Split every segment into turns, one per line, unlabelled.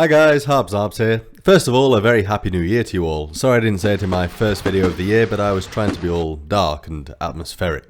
Hi guys, Harbs here. First of all, a very happy new year to you all. Sorry I didn't say it in my first video of the year, but I was trying to be all dark and atmospheric.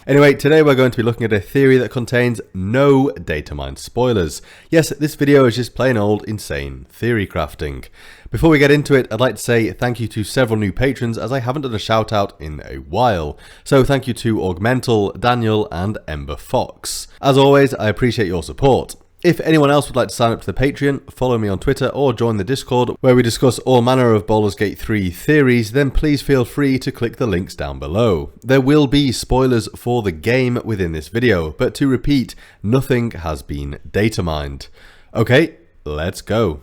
Anyway, today we're going to be looking at a theory that contains no datamined spoilers. Yes, this video is just plain old insane theory crafting. Before we get into it, I'd like to say thank you to several new patrons as I haven't done a shout out in a while. So thank you to Augmental, Daniel and Ember Fox. As always, I appreciate your support. If anyone else would like to sign up to the Patreon, follow me on Twitter or join the Discord where we discuss all manner of Baldur's Gate 3 theories, then please feel free to click the links down below. There will be spoilers for the game within this video, but to repeat, nothing has been data mined. Okay, let's go.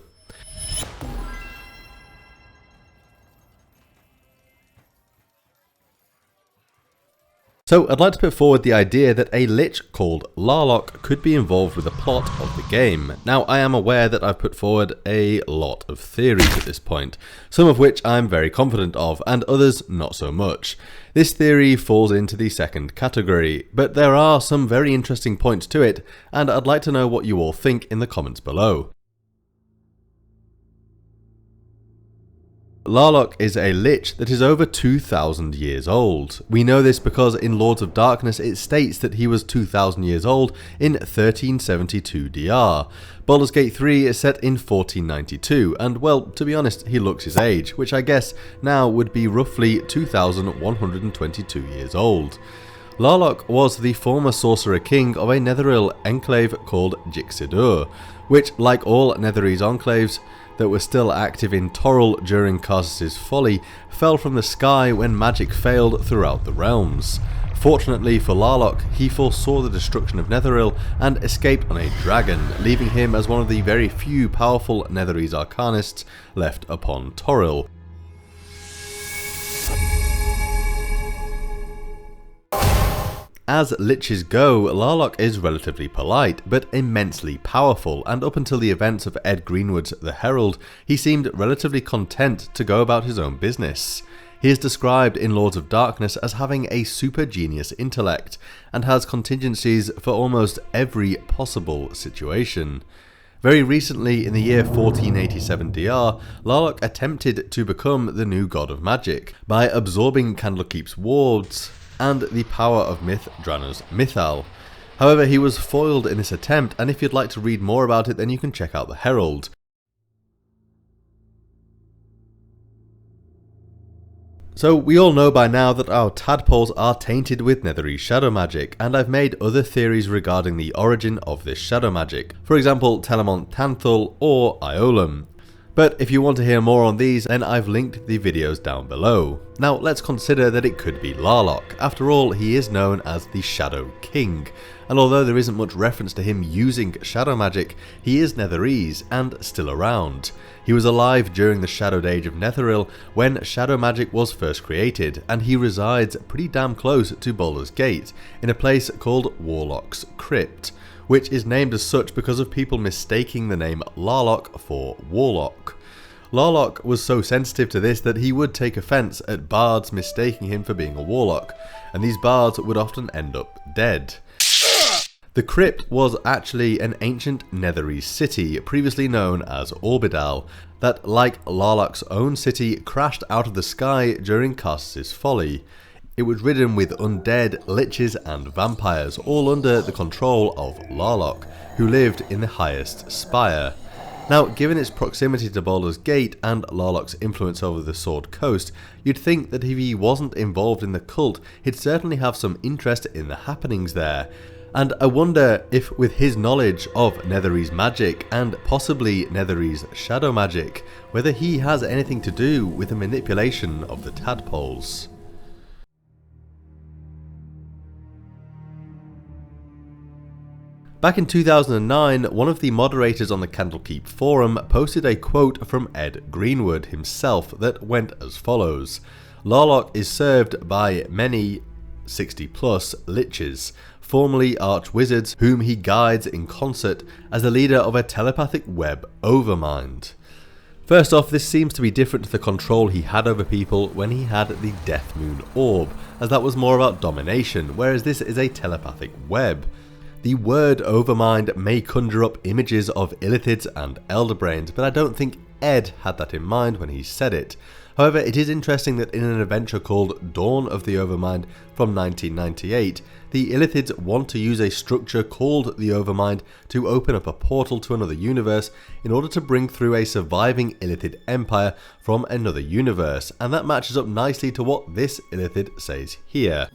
So I'd like to put forward the idea that a lich called Larloc could be involved with the plot of the game. Now I am aware that I've put forward a lot of theories at this point, some of which I'm very confident of and others not so much. This theory falls into the second category, but there are some very interesting points to it and I'd like to know what you all think in the comments below. Larloc is a lich that is over 2,000 years old. We know this because in Lords of Darkness it states that he was 2,000 years old in 1372 DR. Baldur's Gate 3 is set in 1492 and well, to be honest, he looks his age, which I guess now would be roughly 2,122 years old. Larloc was the former sorcerer king of a Netheril enclave called Jixidor, which, like all Netherese enclaves that were still active in Toril during Karsus' folly, fell from the sky when magic failed throughout the realms. Fortunately for Larloc, he foresaw the destruction of Netheril and escaped on a dragon, leaving him as one of the very few powerful Netherese arcanists left upon Toril. As liches go, Larloc is relatively polite, but immensely powerful, and up until the events of Ed Greenwood's The Herald, he seemed relatively content to go about his own business. He is described in Lords of Darkness as having a super genius intellect, and has contingencies for almost every possible situation. Very recently, in the year 1487 DR, Larloc attempted to become the new god of magic by absorbing Candlekeep's wards and the power of Myth Drana's Mythal. However, he was foiled in this attempt, and if you'd like to read more about it then you can check out the Herald. So we all know by now that our tadpoles are tainted with Netherese shadow magic, and I've made other theories regarding the origin of this shadow magic, for example Telemont Tanthal or Iolam. But if you want to hear more on these, then I've linked the videos down below. Now let's consider that it could be Larloc. After all, he is known as the Shadow King, and although there isn't much reference to him using shadow magic, he is Netherese and still around. He was alive during the Shadowed Age of Netheril when shadow magic was first created, and he resides pretty damn close to Baldur's Gate, in a place called Warlock's Crypt, which is named as such because of people mistaking the name Larloc for Warlock. Larloc was so sensitive to this that he would take offence at bards mistaking him for being a warlock, and these bards would often end up dead. The crypt was actually an ancient Netherese city, previously known as Orbidal, that, like Larloc's own city, crashed out of the sky during Karsus' folly. It was ridden with undead, liches and vampires, all under the control of Larloc, who lived in the highest spire. Now, given its proximity to Baldur's Gate and Larloc's influence over the Sword Coast, you'd think that if he wasn't involved in the cult, he'd certainly have some interest in the happenings there. And I wonder if with his knowledge of Netherese magic and possibly Netherese shadow magic, whether he has anything to do with the manipulation of the tadpoles. Back in 2009, one of the moderators on the Candlekeep forum posted a quote from Ed Greenwood himself that went as follows: "Larloc is served by many 60+ liches, formerly archwizards, whom he guides in concert as the leader of a telepathic web overmind." First off, this seems to be different to the control he had over people when he had the Death Moon Orb, as that was more about domination, whereas this is a telepathic web. The word overmind may conjure up images of illithids and elderbrains, but I don't think Ed had that in mind when he said it. However, it is interesting that in an adventure called Dawn of the Overmind from 1998, the illithids want to use a structure called the Overmind to open up a portal to another universe in order to bring through a surviving illithid empire from another universe, and that matches up nicely to what this illithid says here.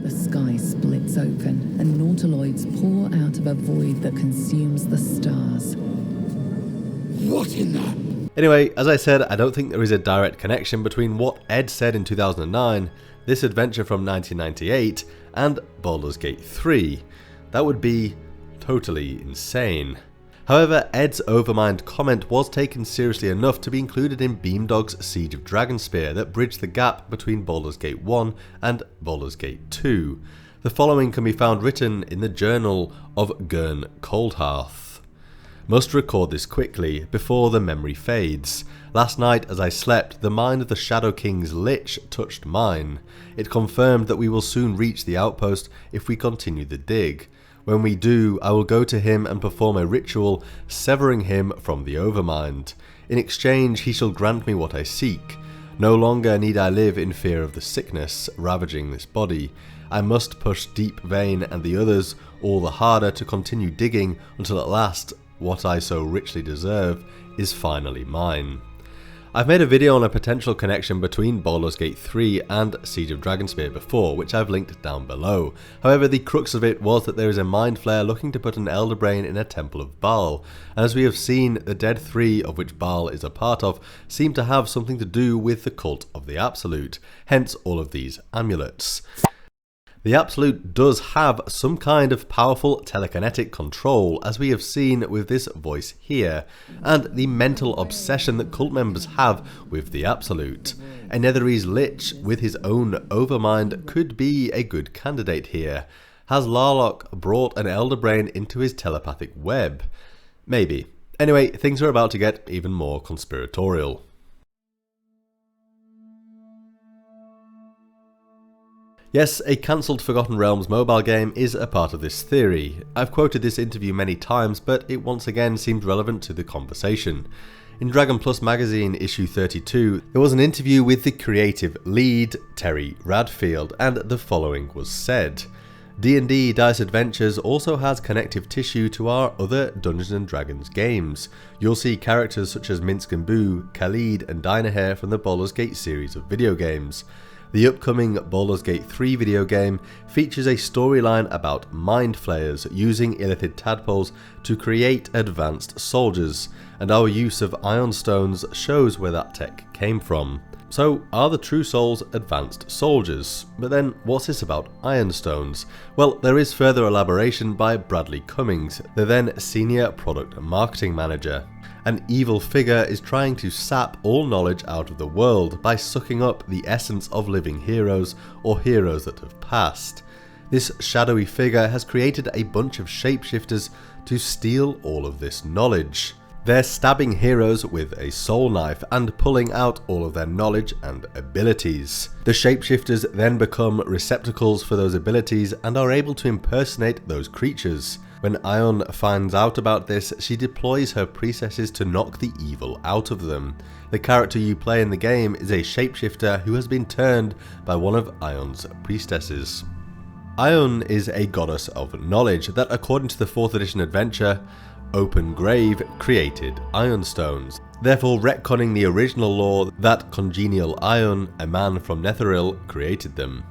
The sky splits open and nautiloids pour out of a void that consumes the stars.
What in the...
Anyway, as I said, I don't think there is a direct connection between what Ed said in 2009, this adventure from 1998, and Baldur's Gate 3. That would be totally insane. However, Ed's Overmind comment was taken seriously enough to be included in Beamdog's Siege of Dragonspear that bridged the gap between Baldur's Gate 1 and Baldur's Gate 2. The following can be found written in the journal of Gurn Coldhearth. Must record this quickly, before the memory fades. Last night as I slept, the mind of the Shadow King's Lich touched mine. It confirmed that we will soon reach the outpost if we continue the dig. When we do, I will go to him and perform a ritual, severing him from the Overmind. In exchange, he shall grant me what I seek. No longer need I live in fear of the sickness ravaging this body. I must push Deep Vein and the others all the harder to continue digging until at last what I so richly deserve is finally mine. I've made a video on a potential connection between Baldur's Gate 3 and Siege of Dragonspear before, which I've linked down below. However, the crux of it was that there is a mind flayer looking to put an Elderbrain in a Temple of Baal, and as we have seen, the Dead Three, of which Baal is a part of, seem to have something to do with the cult of the Absolute, hence all of these amulets. The Absolute does have some kind of powerful telekinetic control, as we have seen with this voice here, and the mental obsession that cult members have with the Absolute. A Netherese Lich with his own Overmind could be a good candidate here. Has Larloc brought an Elderbrain into his telepathic web? Maybe. Anyway, things are about to get even more conspiratorial. Yes, a cancelled Forgotten Realms mobile game is a part of this theory. I've quoted this interview many times, but it once again seemed relevant to the conversation. In Dragon Plus magazine issue 32, there was an interview with the creative lead, Terry Radfield, and the following was said. D&D Dice Adventures also has connective tissue to our other Dungeons & Dragons games. You'll see characters such as Minsk and Boo, Khalid and Dynahair from the Baldur's Gate series of video games. The upcoming Baldur's Gate 3 video game features a storyline about mind flayers using illithid tadpoles to create advanced soldiers, and our use of Ion Stones shows where that tech came from. So, are the True Souls advanced soldiers? But then, what's this about Iron Stones? Well, there is further elaboration by Bradley Cummings, the then Senior Product Marketing Manager. An evil figure is trying to sap all knowledge out of the world by sucking up the essence of living heroes or heroes that have passed. This shadowy figure has created a bunch of shapeshifters to steal all of this knowledge. They're stabbing heroes with a soul knife and pulling out all of their knowledge and abilities. The shapeshifters then become receptacles for those abilities and are able to impersonate those creatures. When Ion finds out about this, she deploys her priestesses to knock the evil out of them. The character you play in the game is a shapeshifter who has been turned by one of Ion's priestesses. Ion is a goddess of knowledge that, according to the 4th edition adventure, Open Grave created Ion Stones, therefore retconning the original lore that Congenial Ion, a man from Netheril, created them.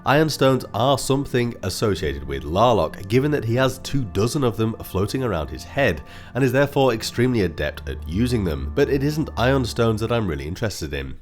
Ion Stones are something associated with Larloc, given that he has 24 of them floating around his head, and is therefore extremely adept at using them, but it isn't Ion Stones that I'm really interested in.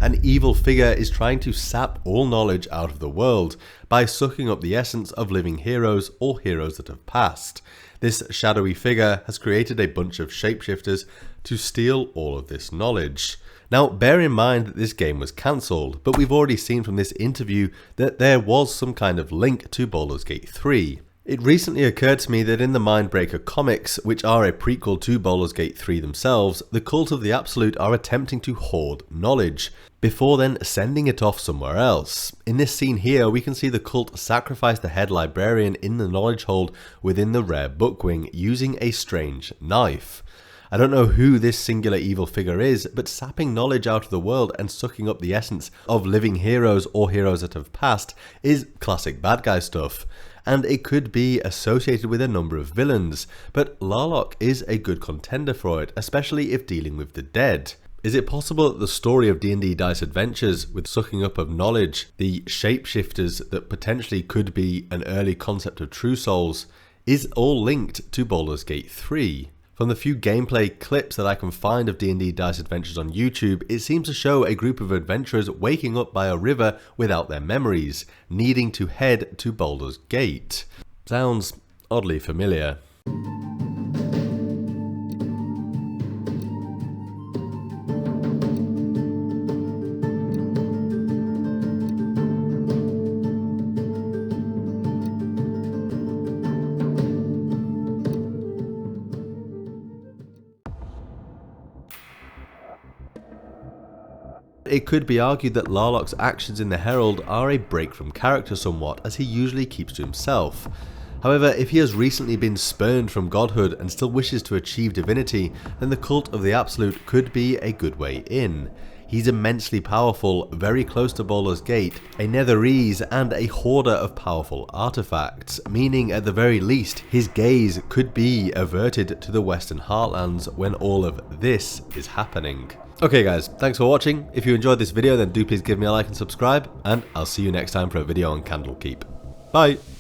An evil figure is trying to sap all knowledge out of the world by sucking up the essence of living heroes or heroes that have passed. This shadowy figure has created a bunch of shapeshifters to steal all of this knowledge. Now, bear in mind that this game was cancelled, but we've already seen from this interview that there was some kind of link to Baldur's Gate 3. It recently occurred to me that in the Mindbreaker comics, which are a prequel to Baldur's Gate 3 themselves, the Cult of the Absolute are attempting to hoard knowledge, before then sending it off somewhere else. In this scene here, we can see the cult sacrifice the head librarian in the knowledge hold within the rare bookwing using a strange knife. I don't know who this singular evil figure is, but sapping knowledge out of the world and sucking up the essence of living heroes or heroes that have passed is classic bad guy stuff. And it could be associated with a number of villains, but Larloc is a good contender for it, especially if dealing with the dead. Is it possible that the story of D&D Dice Adventures, with sucking up of knowledge, the shapeshifters that potentially could be an early concept of true souls, is all linked to Baldur's Gate 3? From the few gameplay clips that I can find of D&D Dice Adventures on YouTube, it seems to show a group of adventurers waking up by a river without their memories, needing to head to Baldur's Gate. Sounds oddly familiar. It could be argued that Larloc's actions in the Herald are a break from character somewhat, as he usually keeps to himself. However, if he has recently been spurned from godhood and still wishes to achieve divinity, then the Cult of the Absolute could be a good way in. He's immensely powerful, very close to Baldur's Gate, a netherese and a hoarder of powerful artifacts, meaning at the very least his gaze could be averted to the Western Heartlands when all of this is happening. Okay guys, thanks for watching. If you enjoyed this video then do please give me a like and subscribe, and I'll see you next time for a video on Candlekeep. Bye!